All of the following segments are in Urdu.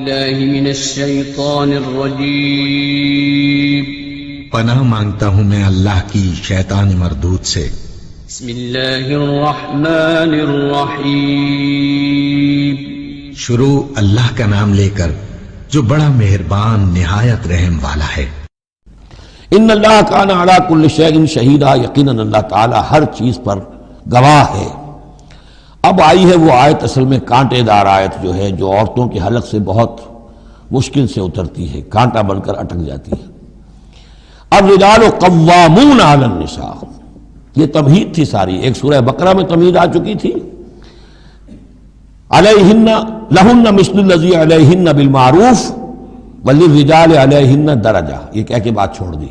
بالله من الشيطان الرجيم پناہ مانگتا ہوں میں اللہ کی شیطان مردود سے۔ بسم الله الرحمن الرحيم شروع اللہ کا نام لے کر جو بڑا مہربان نہایت رحم والا ہے۔ ان اللہ کان علی کل شیء شہیدا، یقیناً اللہ تعالی ہر چیز پر گواہ ہے۔ اب آئی ہے وہ آیت اصل میں کانٹے دار آیت جو ہے، جو عورتوں کے حلق سے بہت مشکل سے اترتی ہے، کانٹا بن کر اٹک جاتی ہے۔ الرجال قوامون علی النساء، یہ تمہید تھی ساری، ایک سورہ بقرہ میں تمہید آ چکی تھی، علیہن لہن مثل الذی علیہن بالمعروف وللرجال علیہن درجہ، یہ کہہ کے بات چھوڑ دی۔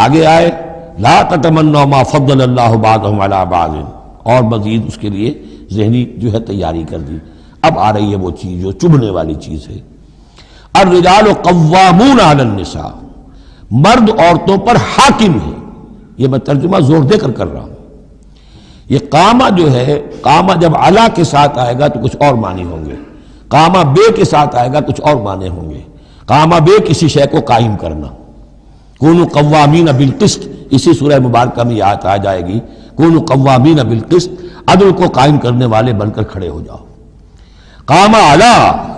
آگے آئے لا تتمنوا ما فضل اللہ بعضهم علی بعض، اور مزید اس کے لیے ذہنی جو ہے تیاری کر دی۔ اب آ رہی ہے وہ چیز جو چبھنے والی چیز ہے۔ الرجال قوامون علی النساء، مرد عورتوں پر حاکم ہے۔ یہ میں ترجمہ زور دے کر رہا ہوں۔ یہ قامہ جو ہے، قامہ جب علا کے ساتھ آئے گا تو کچھ اور معنی ہوں گے، قامہ بے کے ساتھ آئے گا کچھ اور معنی ہوں گے۔ قامہ بے کسی شے کو قائم کرنا، کونوا قوامین بالقسط، اسی سورہ مبارکہ میں یاد آ جائے گی، کونوا قوامین بالقسط، عدل کو قائم کرنے والے بن کر کھڑے ہو جاؤ۔ قامہ علا،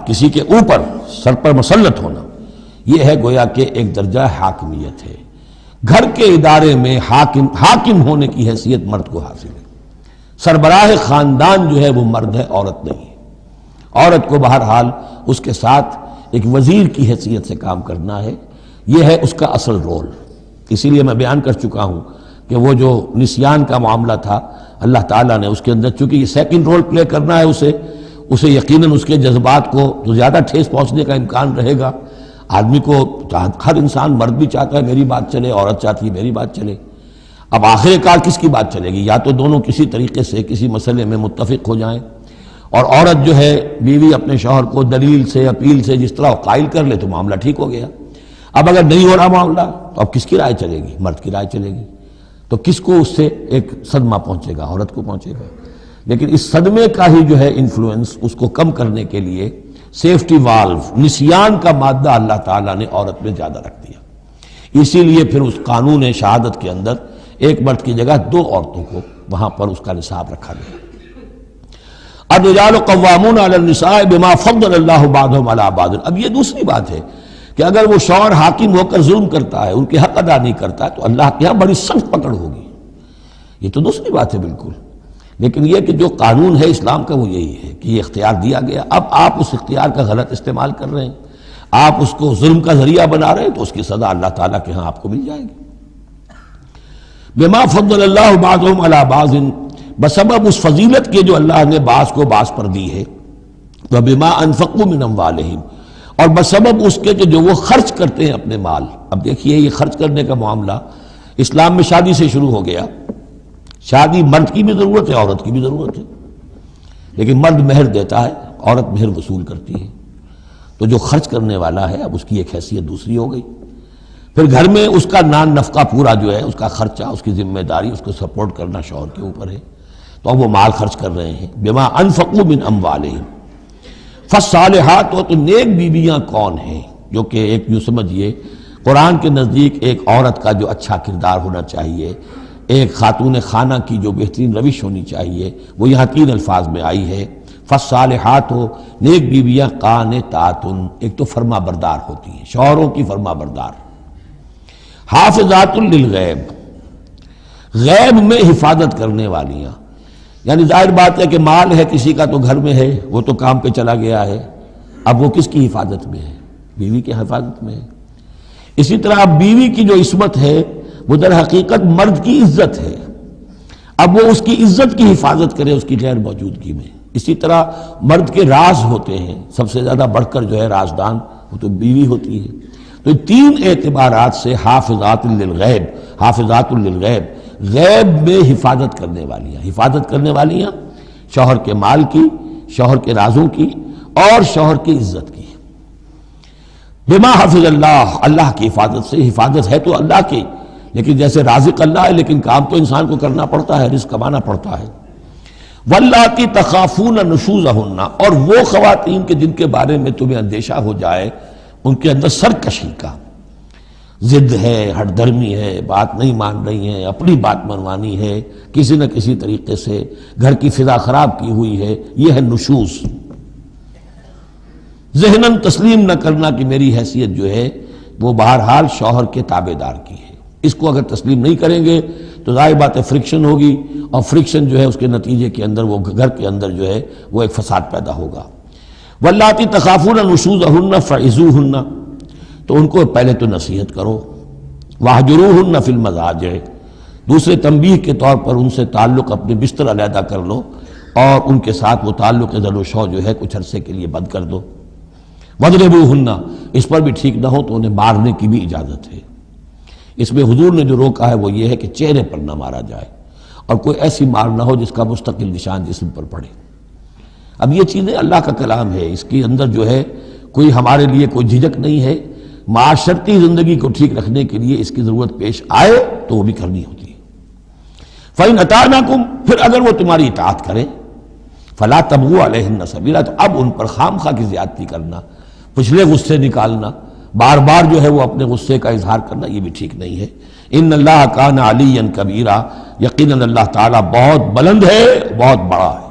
کسی کے اوپر سر پر مسلط ہونا، یہ ہے گویا کہ ایک درجہ حاکمیت ہے۔ گھر کے ادارے میں حاکم ہونے کی حیثیت مرد کو حاصل ہے۔ سربراہ خاندان جو ہے وہ مرد ہے، عورت نہیں ہے۔ عورت کو بہرحال اس کے ساتھ ایک وزیر کی حیثیت سے کام کرنا ہے، یہ ہے اس کا اصل رول۔ اسی لیے میں بیان کر چکا ہوں کہ وہ جو نسیان کا معاملہ تھا، اللہ تعالیٰ نے اس کے اندر چونکہ یہ سیکنڈ رول پلے کرنا ہے اسے یقیناً اس کے جذبات کو تو زیادہ ٹھیس پہنچنے کا امکان رہے گا۔ آدمی کو ہر انسان، مرد بھی چاہتا ہے میری بات چلے، عورت چاہتی ہے میری بات چلے۔ اب آخر کار کس کی بات چلے گی؟ یا تو دونوں کسی طریقے سے کسی مسئلے میں متفق ہو جائیں، اور عورت جو ہے بیوی اپنے شوہر کو دلیل سے، اپیل سے جس طرح قائل کر لے تو معاملہ ٹھیک ہو گیا۔ اب اگر نہیں ہو رہا معاملہ تو اب کس کی رائے چلے گی؟ مرد کی رائے چلے گی۔ تو کس کو اس سے ایک صدمہ پہنچے گا؟ عورت کو پہنچے گا۔ لیکن اس صدمے کا ہی جو ہے انفلوئنس، اس کو کم کرنے کے لیے سیفٹی والو، نسیان کا مادہ اللہ تعالیٰ نے عورت میں زیادہ رکھ دیا۔ اسی لیے پھر اس قانون شہادت کے اندر ایک مرد کی جگہ 2 عورتوں کو وہاں پر اس کا نصاب رکھا گیا۔ الرجال قوامون علی النساء بما فضل اللہ بعضهم علی بعض۔ اب یہ دوسری بات ہے کہ اگر وہ شوہر حاکم ہو کر ظلم کرتا ہے، ان کے حق ادا نہیں کرتا ہے، تو اللہ کے یہاں بڑی سخت پکڑ ہوگی۔ یہ تو دوسری بات ہے بالکل۔ لیکن یہ کہ جو قانون ہے اسلام کا وہ یہی ہے کہ یہ اختیار دیا گیا، اب آپ اس اختیار کا غلط استعمال کر رہے ہیں، آپ اس کو ظلم کا ذریعہ بنا رہے ہیں، تو اس کی سزا اللہ تعالیٰ کے ہاں آپ کو مل جائے گی۔ بما فضل اللہ بعضهم علی بعض، بسبب اس فضیلت کے جو اللہ نے بعض کو بعض پر دی ہے، وبما انفقوا من اموالہم، اور بسبب اس کے کہ جو وہ خرچ کرتے ہیں اپنے مال۔ اب دیکھیے یہ خرچ کرنے کا معاملہ اسلام میں شادی سے شروع ہو گیا۔ شادی مرد کی بھی ضرورت ہے، عورت کی بھی ضرورت ہے، لیکن مرد مہر دیتا ہے، عورت مہر وصول کرتی ہے۔ تو جو خرچ کرنے والا ہے اب اس کی ایک حیثیت دوسری ہو گئی۔ پھر گھر میں اس کا نان نفقہ پورا جو ہے، اس کا خرچہ، اس کی ذمہ داری، اس کو سپورٹ کرنا شوہر کے اوپر ہے، تو اب وہ مال خرچ کر رہے ہیں۔ بما انفقوا من اموالہم، فالصالحات، تو نیک بیویاں کون ہیں؟ جو کہ ایک یوں سمجھیے قرآن کے نزدیک ایک عورت کا جو اچھا کردار ہونا چاہیے، ایک خاتون خانہ کی جو بہترین روش ہونی چاہیے، وہ یہاں 3 الفاظ میں آئی ہے۔ فالصالحات، نیک بیویاں قانتات، ایک تو فرما بردار ہوتی ہیں، شوہروں کی فرما بردار۔ حافظات للغیب، غیب میں حفاظت کرنے والیاں، یعنی ظاہر بات ہے کہ مال ہے کسی کا تو گھر میں ہے، وہ تو کام پہ چلا گیا ہے، اب وہ کس کی حفاظت میں ہے؟ بیوی کی حفاظت میں ہے۔ اسی طرح اب بیوی کی جو عصمت ہے وہ در حقیقت مرد کی عزت ہے، اب وہ اس کی عزت کی حفاظت کرے اس کی غیر موجودگی میں۔ اسی طرح مرد کے راز ہوتے ہیں، سب سے زیادہ بڑھ کر جو ہے رازدان وہ تو بیوی ہوتی ہے۔ تو 3 اعتبارات سے حافظات للغیب، حافظات للغیب، غیب میں حفاظت کرنے والیاں شوہر کے مال کی، شوہر کے رازوں کی، اور شوہر کی عزت کی۔ بما حفظ اللہ، اللہ کی حفاظت سے، حفاظت ہے تو اللہ کی، لیکن جیسے رازق اللہ ہے لیکن کام تو انسان کو کرنا پڑتا ہے، رزق کمانا پڑتا ہے۔ واللاتی تخافون نشوزہن، اور وہ خواتین کے جن کے بارے میں تمہیں اندیشہ ہو جائے ان کے اندر سرکشی کا، ضد ہے، ہٹ دھرمی ہے، بات نہیں مان رہی ہیں، اپنی بات منوانی ہے، کسی نہ کسی طریقے سے گھر کی فضا خراب کی ہوئی ہے، یہ ہے نشوز۔ ذہناً تسلیم نہ کرنا کہ میری حیثیت جو ہے وہ بہرحال شوہر کے تابع دار کی ہے، اس کو اگر تسلیم نہیں کریں گے تو ظاہر بات ہے فرکشن ہوگی، اور فرکشن جو ہے اس کے نتیجے کے اندر وہ گھر کے اندر جو ہے وہ ایک فساد پیدا ہوگا۔ واللاتی تخافون نشوزہن فعظوہن، تو ان کو پہلے تو نصیحت کرو، واہجروہن فی المضاجع، دوسرے تنبیہ کے طور پر ان سے تعلق اپنے بستر علیحدہ کر لو، اور ان کے ساتھ وہ تعلق ذل و شو جو ہے کچھ عرصے کے لیے بند کر دو۔ وَاضْرِبُوهُنَّ، اس پر بھی ٹھیک نہ ہو تو انہیں مارنے کی بھی اجازت ہے۔ اس میں حضور نے جو روکا ہے وہ یہ ہے کہ چہرے پر نہ مارا جائے، اور کوئی ایسی مار نہ ہو جس کا مستقل نشان جسم پر پڑے۔ اب یہ چیزیں اللہ کا کلام ہے، اس کے اندر جو ہے کوئی ہمارے لیے کوئی جھجک نہیں ہے، معاشرتی زندگی کو ٹھیک رکھنے کے لیے اس کی ضرورت پیش آئے تو وہ بھی کرنی ہوتی ہے۔ فَإِنْ أَطَعْنَكُمْ، پھر اگر وہ تمہاری اطاعت کریں، فَلَا تَبْغُوا عَلَيْهِنَّ سَبِيلًا، تو اب ان پر خام خواہ کی زیادتی کرنا، پچھلے غصے نکالنا، بار بار جو ہے وہ اپنے غصے کا اظہار کرنا، یہ بھی ٹھیک نہیں ہے۔ ان اللہ کان علیٰ کبیرہ، یقیناً اللہ تعالیٰ بہت بلند ہے، بہت بڑا ہے۔